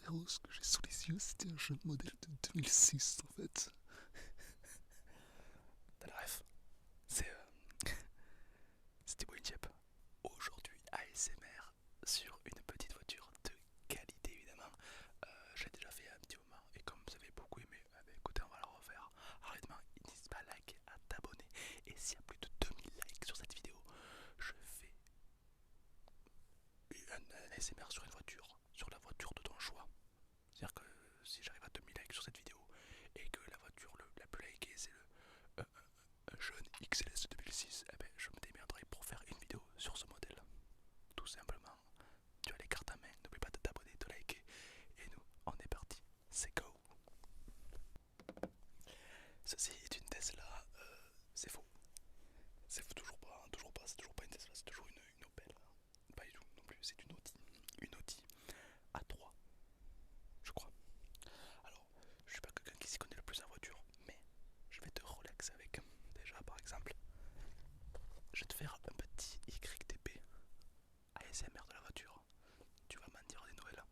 frérot, ce que j'ai sous les yeux, c'était un jeune modèle de 2006 en fait. T'as la ref? C'est c'était Winchep. Aujourd'hui, ASMR sur une petite voiture de qualité évidemment. J'ai déjà fait un petit moment et comme vous avez beaucoup aimé, écoutez, on va la refaire. Arrêtement, n'hésite pas à liker, à t'abonner. Et s'il y a plus de 2000 likes sur cette vidéo, je fais un ASMR sur une voiture, sur la voiture de ton choix. C'est-à-dire que si j'arrive à 2000 likes sur cette vidéo et que la voiture la plus likée c'est un jeune XLS 2006, eh ben, je me démerderai pour faire une vidéo sur ce modèle. Tout simplement, tu as les cartes à main, n'oublie pas de t'abonner, de liker. Et nous, on est parti, c'est go. Ceci est une Tesla, c'est faux. C'est faux, toujours pas, c'est toujours pas une Tesla, c'est toujours une Opel. Pas du tout non plus, c'est une Audi A3, je crois. Alors, je suis pas quelqu'un qui s'y connaît le plus en voiture, mais je vais te relaxer avec. Déjà, par exemple, je vais te faire un petit YTP ASMR de la voiture. Tu vas m'en dire des nouvelles.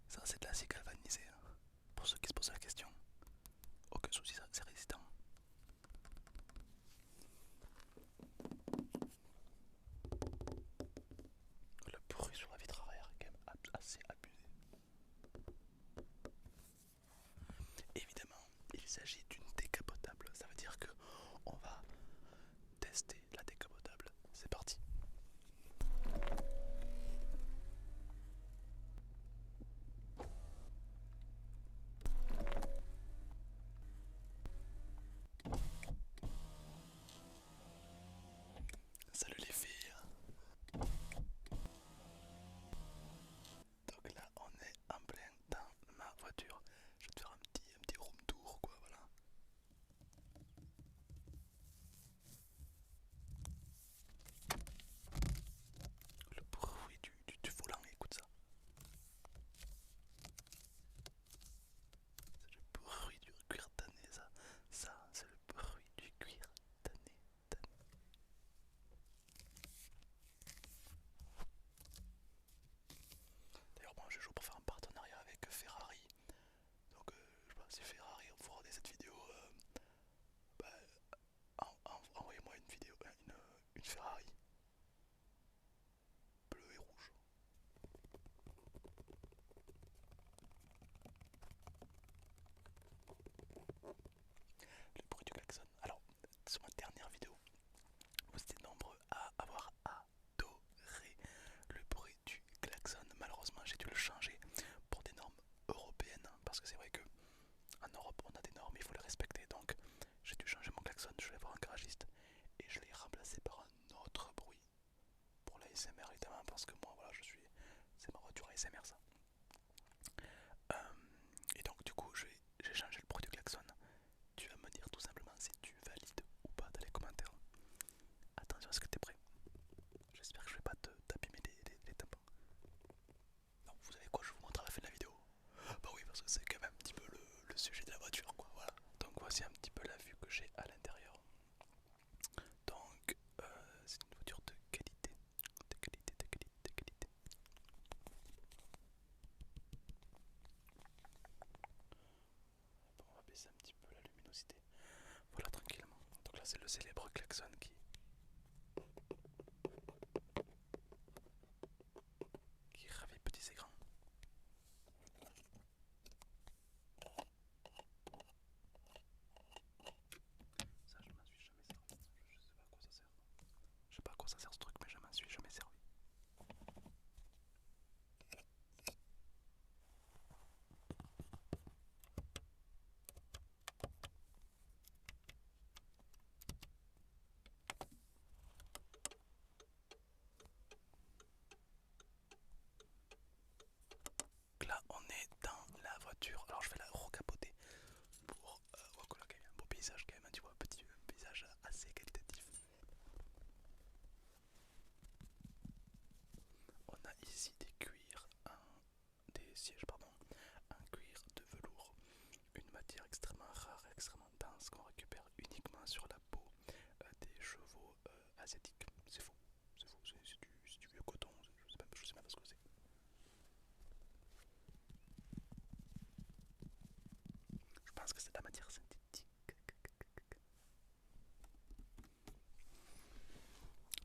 Ça, c'est de l'acier galvanisé. Pour ceux qui se posent la question, aucun souci, c'est résistant. Le bruit sur la vitre arrière est quand même assez abusé. Évidemment, il s'agit d'une décapotable. Ça veut dire que on va tester la décapotable. C'est parti. Salut les filles. Donc là, on est en plein dans ma voiture. Je vais te faire un petit room tour, quoi, voilà. Le bruit du volant, écoute ça. C'est le bruit du cuir tanné, ça. Ça, c'est le bruit du cuir tanné, tanné. D'ailleurs, moi, je joue pour faire un partenariat avec Ferrari. Donc, je sais pas si Ferrari vous regardez cette vidéo, bah, envoyez-moi une vidéo, une Ferrari bleue et rouge. Le bruit du klaxon. Alors, sur ma dernière vidéo, vous étiez nombreux à avoir adoré le bruit du klaxon. Malheureusement, j'ai dû le changer pour des normes européennes parce que c'est vrai que en Europe, on a des normes, il faut les respecter. Donc, j'ai dû changer mon klaxon. Je vais voir un garagiste et je l'ai remplacé par un autre bruit pour la SMR évidemment parce que moi, voilà, c'est ma voiture ASMR ça. Euh, et donc, du coup, j'ai changé le bruit du klaxon. Tu vas me dire tout simplement si tu valides ou pas dans les commentaires. Attention, est-ce que t'es prêt? J'espère que je vais pas t'abîmer les tympans. Non, vous savez quoi, je vous montre à la fin de la vidéo. Bah oui, parce que c'est quand même un petit peu le sujet de la voiture, quoi, voilà. Donc voici un petit peu la vue que j'ai à l'intérieur. Donc, c'est une voiture de qualité. De qualité, de qualité, de qualité. Bon, on va baisser un petit peu la luminosité. Voilà, tranquillement. Donc là, c'est le célèbre klaxon qui ravit petits et grands. voiture. Alors je vais la recapoter pour voir qu'on a quand même un beau paysage quand même, hein, tu vois, un petit paysage assez qualitatif. On a ici des sièges, pardon, un cuir de velours, une matière extrêmement rare et extrêmement dense qu'on récupère uniquement sur la peau des chevaux asiatiques. C'est faux, c'est du vieux coton, je sais même pas ce que c'est. Je pense que c'est de la matière synthétique.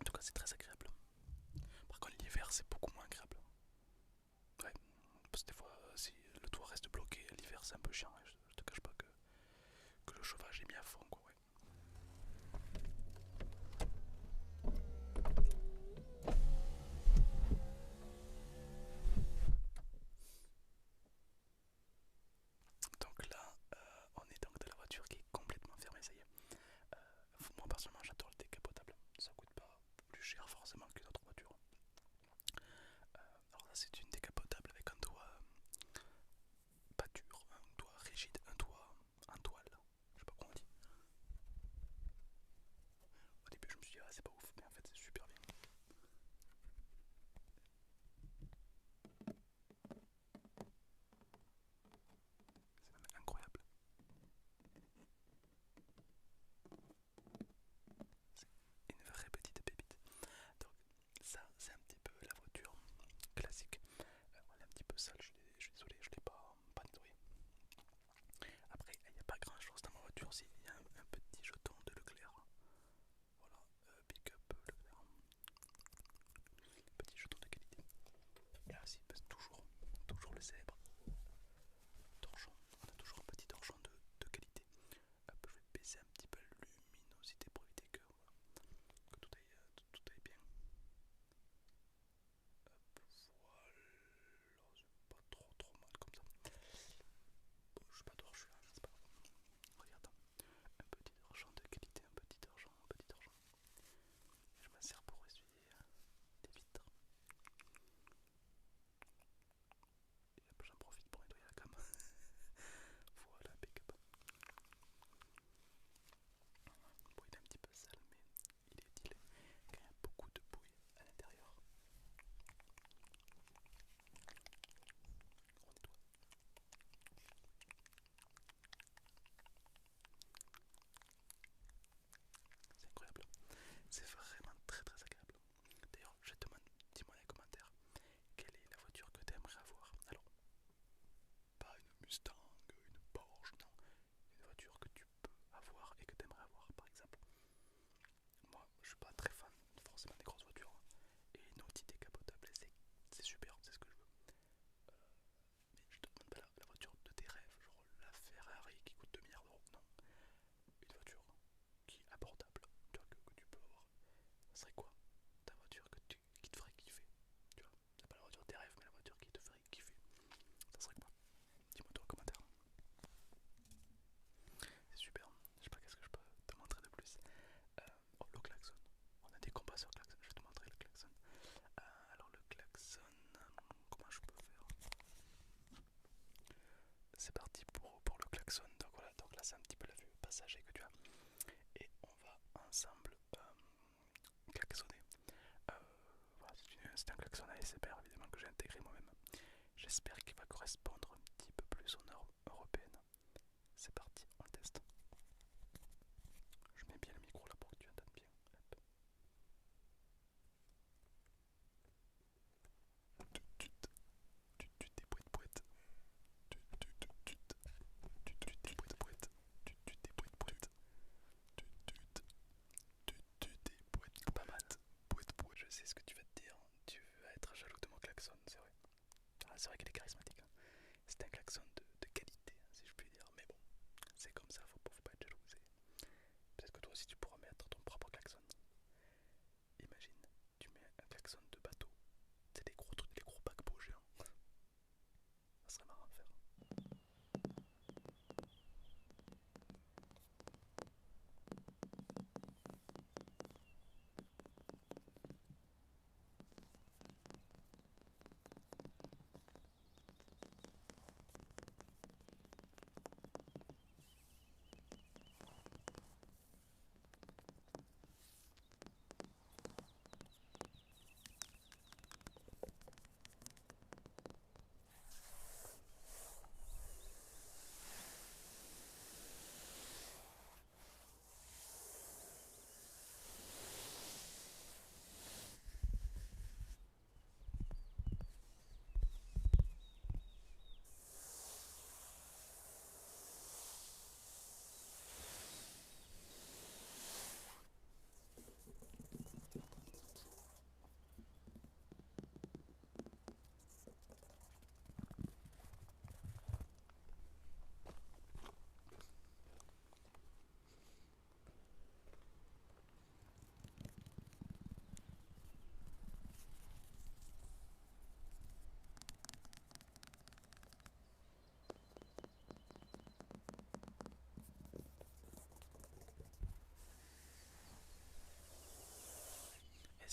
En tout cas, c'est très agréable. Par contre, l'hiver, c'est beaucoup moins agréable. Ouais, parce que des fois, si le toit reste bloqué, l'hiver, c'est un peu chiant. Je te cache pas que le chauffage est mis à fond, quoi, ouais. Donc là, on est donc dans la voiture qui est complètement fermée, ça y est. Moi, personnellement, j'adore le décapotable. Ça coûte pas plus cher forcément qu'une autre voiture. Alors là, c'est une décapotable avec un toit pas dur, un toit rigide, un toit en toile. Je sais pas comment on dit. Au début, je me suis dit, ah, c'est pas ouf, mais en fait, c'est super bien. C'est même incroyable. C'est une vraie petite pépite. Donc, ça, c'est un petit peu la voiture classique. Elle est un petit peu sale, je suis désolé, je l'ai pas nettoyée. Après, il n'y a pas grand chose dans ma voiture, si il y a un petit jeton de Leclerc. Voilà, Big Up Leclerc. Petit jeton de qualité. Et là aussi, toujours le zèbre. Torchon, on a toujours un petit torchon de qualité. Hop, je vais baisser un petit peu la luminosité pour éviter que, voilà, que tout aille bien. Hop, voilà, c'est pas trop mal comme ça. Bon, je suis pas torche là, c'est pas grave. Regarde, un petit torchon de qualité, un petit torchon, un petit torchon. Je m'en sers pour essuyer des vitres. Et hop, j'en profite pour nettoyer la cam. Voilà, impeccable. Bon, il est un petit peu sale, mais il est utile quand il y a beaucoup de bouille à l'intérieur. On nettoie. C'est incroyable. C'est vraiment très agréable. D'ailleurs, je te demande, dis-moi dans les commentaires, quelle est la voiture que tu aimerais avoir. Alors, pas une Mustang, une Porsche, non. Une voiture que tu peux avoir et que tu aimerais avoir, par exemple. Moi, je suis pas très fan forcément des grosses voitures. Et une Audi décapotable, c'est super, c'est ce que je veux. Mais je te demande pas la voiture de tes rêves, genre la Ferrari qui coûte 2 milliards d'euros. Non. Une voiture qui est abordable, tu vois, que tu peux avoir. Ça serait quoi ta voiture qui te ferait kiffer? Tu vois, c'est pas la voiture de tes rêves, mais la voiture qui te ferait kiffer. Ça serait quoi? Dis-moi toi en commentaire. C'est super. Je sais pas qu'est-ce que je peux te montrer de plus. Oh, le klaxon. On a des combats sur le klaxon. Je vais te montrer le klaxon. Alors le klaxon, comment je peux faire? C'est parti pour le klaxon. Donc voilà, donc là c'est un petit peu la vue passager que tu as. Et on va ensemble klaxonner. Voilà, c'est un klaxon ASMR évidemment que j'ai intégré moi-même. J'espère qu'il va correspondre un petit peu plus aux normes européennes. C'est parti, on le teste. Je mets bien le micro là pour que tu entendes bien. Hop. Des poètes. Pas mal. Je sais ce que tu vas te dire. Tu vas être jaloux de mon klaxon, c'est vrai. Ah, c'est vrai qu'il est charismatique. Hein. C'est un klaxon de qualité. Hein.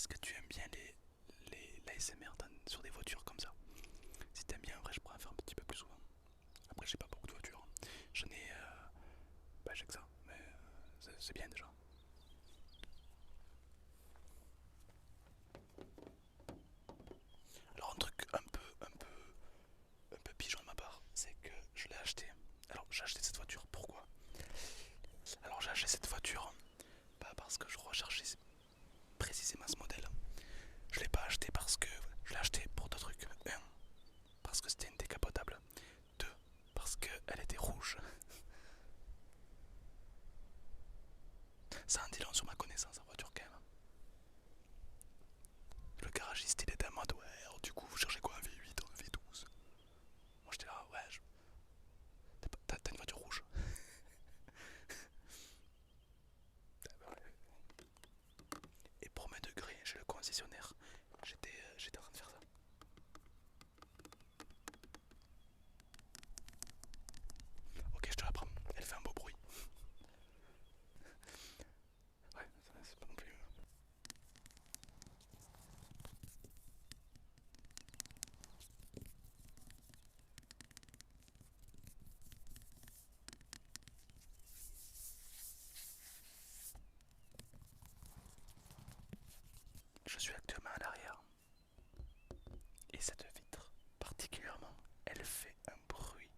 Est-ce que tu aimes bien l'ASMR sur des voitures comme ça? Si t'aimes bien, en vrai, je pourrais en faire un petit peu plus souvent. Après, j'ai pas beaucoup de voitures. J'en ai. Bah, j'ai que ça, mais c'est bien déjà. Alors, un truc un peu pigeon de ma part, c'est que je l'ai acheté. Alors, j'ai acheté cette voiture, pourquoi? Alors, j'ai acheté cette voiture pas parce que je recherchais précisément ce modèle. Je l'ai pas acheté parce que je l'ai acheté pour deux trucs. Un, parce que c'était une décapotable. Deux, parce qu'elle était rouge. Ça en dit long sur ma connaissance en voiture quand même. Le garagiste il était en mode ouais, alors du coup vous cherchez quoi, un V8 ou un V12? Moi j'étais là, ouais, t'as une voiture rouge. Et pour mes degrés, chez le concessionnaire, j'étais en train de faire ça. Ok, je te la prends, elle fait un beau bruit. Ouais, c'est pas non plus. Je suis actuellement à l'arrière. Et cette vitre, particulièrement, elle fait un bruit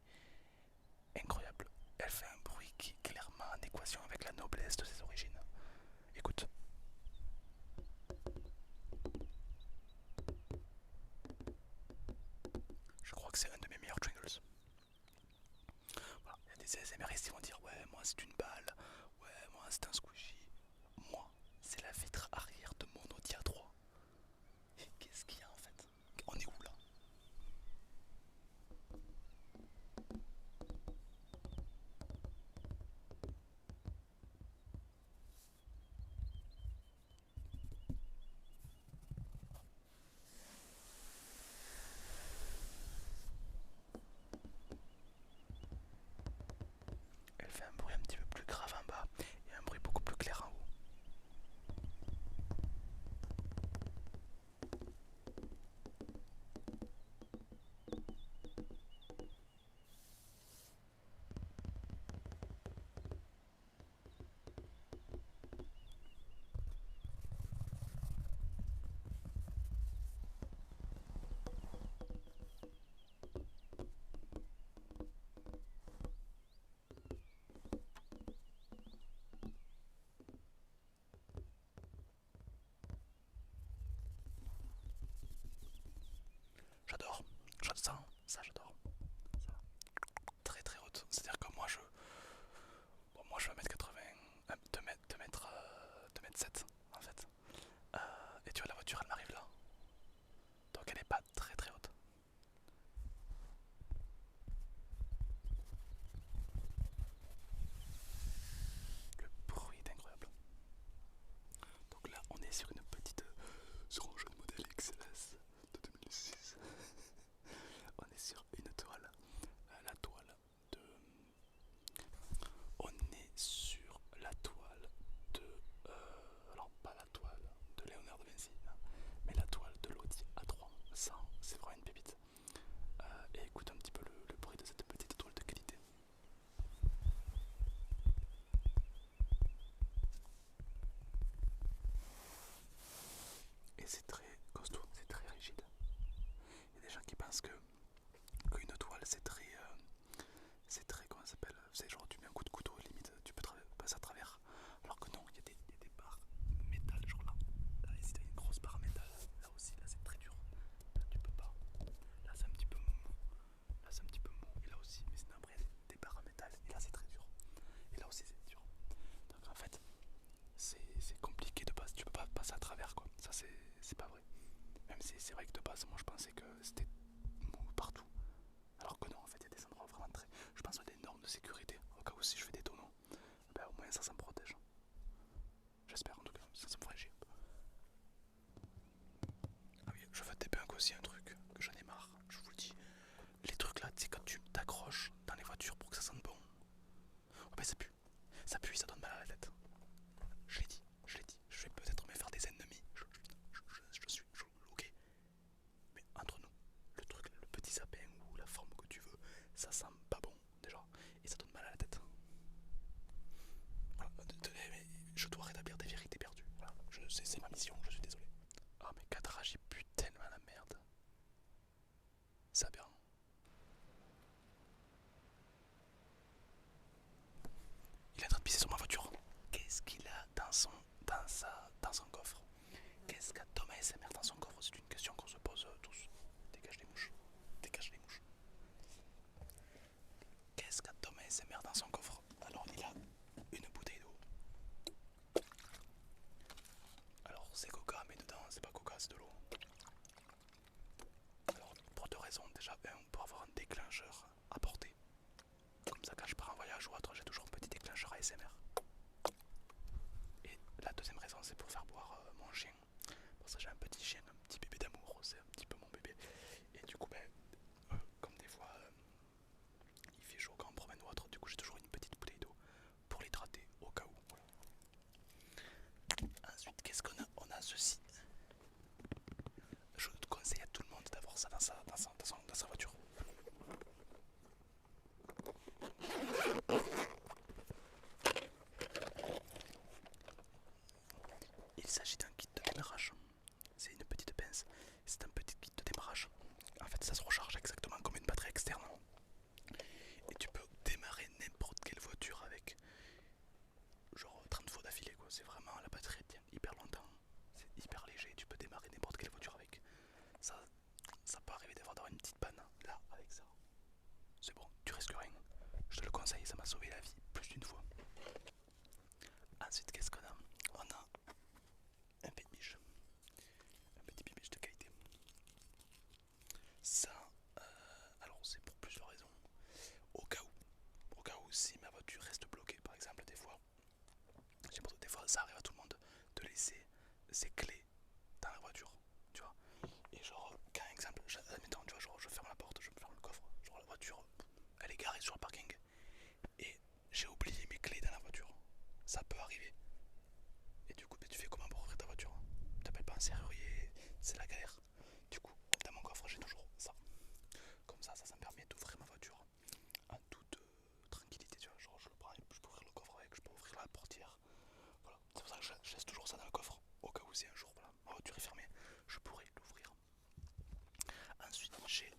incroyable. Elle fait un bruit qui est clairement en équation avec la noblesse de ses origines. Écoute. Je crois que c'est un de mes meilleurs jingles. Voilà. Il y a des ASMRistes qui vont dire ouais, moi c'est une balle, ouais, moi c'est un squishy. Moi, c'est la vitre arrière de mon Audi A3. Et qu'est-ce qu'il y a en fait? On est où là? Elle fait un bruit un petit peu plus grave en bas et un bruit beaucoup plus clair en haut. J'adore, j'adore ça j'adore. Ça. Très très haute. C'est-à-dire que moi je. Bon, moi je vais 1m80, 2 mètres 7 en fait. Et tu vois la voiture elle m'arrive là. Donc elle est pas très très haute. Le bruit est incroyable. Donc là on est sur une petite. Sur un jeune modèle XLS de 2006. On est sur une toile. La toile de. On est sur la toile de. Alors pas la toile de Léonard de Vinci, hein, mais la toile de l'Audi A3. Ça, c'est vraiment une pépite. Et écoute un petit peu le bruit de cette petite toile de qualité. Et c'est très costaud, c'est très rigide. Il y a des gens qui pensent que qu'une toile c'est très comment ça s'appelle, c'est genre tu mets un coup de couteau limite tu peux passer à travers, alors que non, il y a des barres métal genre là ici t'as une grosse barre métal, là aussi là c'est très dur, là tu peux pas, là c'est un petit peu mou, là c'est un petit peu mou et là aussi, mais sinon après il y a des barres métal et là c'est très dur et là aussi c'est dur. Donc en fait c'est compliqué de passer, tu peux pas passer à travers quoi, ça c'est pas vrai. Même si c'est vrai que de base moi je pensais que c'était mou partout. Alors que non, en fait, il y a des endroits vraiment très. Je pense à des normes de sécurité. Au cas où si je fais des tonneaux, ben, au moins ça me protège. J'espère en tout cas, ça me ferait chier. Ah oui, je veux te débunk aussi un truc que j'en ai marre, je vous le dis. Les trucs là, tu sais, quand tu t'accroches dans les voitures pour que ça sente bon. Oh ben ça pue. Ça pue, ça donne mal à la tête. Je l'ai dit, je l'ai dit. Je vais peut-être me faire des ennemis. ça arrive à tout le monde de laisser ses clés dans la voiture, tu vois. Et genre, qu'un exemple, admettons, tu vois, genre, je ferme la porte, je me ferme le coffre, genre la voiture, elle est garée sur le parking et j'ai oublié mes clés dans la voiture. Ça peut arriver. Et du coup, tu fais comment pour ouvrir ta voiture? T'appelles pas un serrurier, c'est la galère. Du coup, dans mon coffre, j'ai toujours ça. Comme ça me permet d'ouvrir ma voiture en toute tranquillité, tu vois. Genre, je le prends, je peux ouvrir le coffre avec, je peux ouvrir la portière. Voilà, c'est pour ça que je laisse toujours ça dans le coffre. Au cas où si un jour, voilà, ma voiture est fermée, je pourrais l'ouvrir. Ensuite, j'ai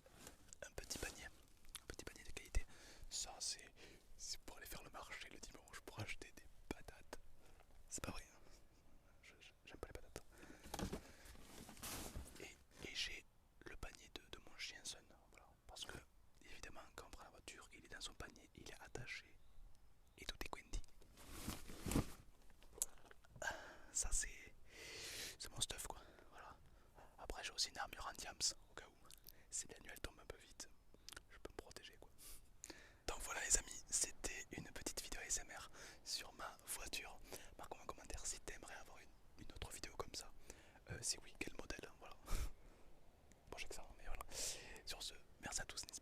un petit panier de qualité. Ça, c'est pour aller faire le marché le dimanche, pour acheter des patates. C'est pas vrai, hein. J'aime pas les patates. Et j'ai le panier de mon chien Sun. Voilà. Parce que, évidemment, quand on prend la voiture, il est dans son panier, il est attaché. Et tout est quinty. Ça, c'est mon stuff, quoi. Voilà. Après, j'ai aussi une armure anti-ams, au cas où. Si la nuit elle tombe un peu vite, je peux me protéger, quoi. Donc voilà les amis, c'était une petite vidéo ASMR sur ma voiture. Marque-moi en commentaire si t'aimerais avoir une autre vidéo comme ça. Si oui, quel modèle, voilà. Bon j'ai que ça, mais voilà. Sur ce, merci à tous, n'hésitez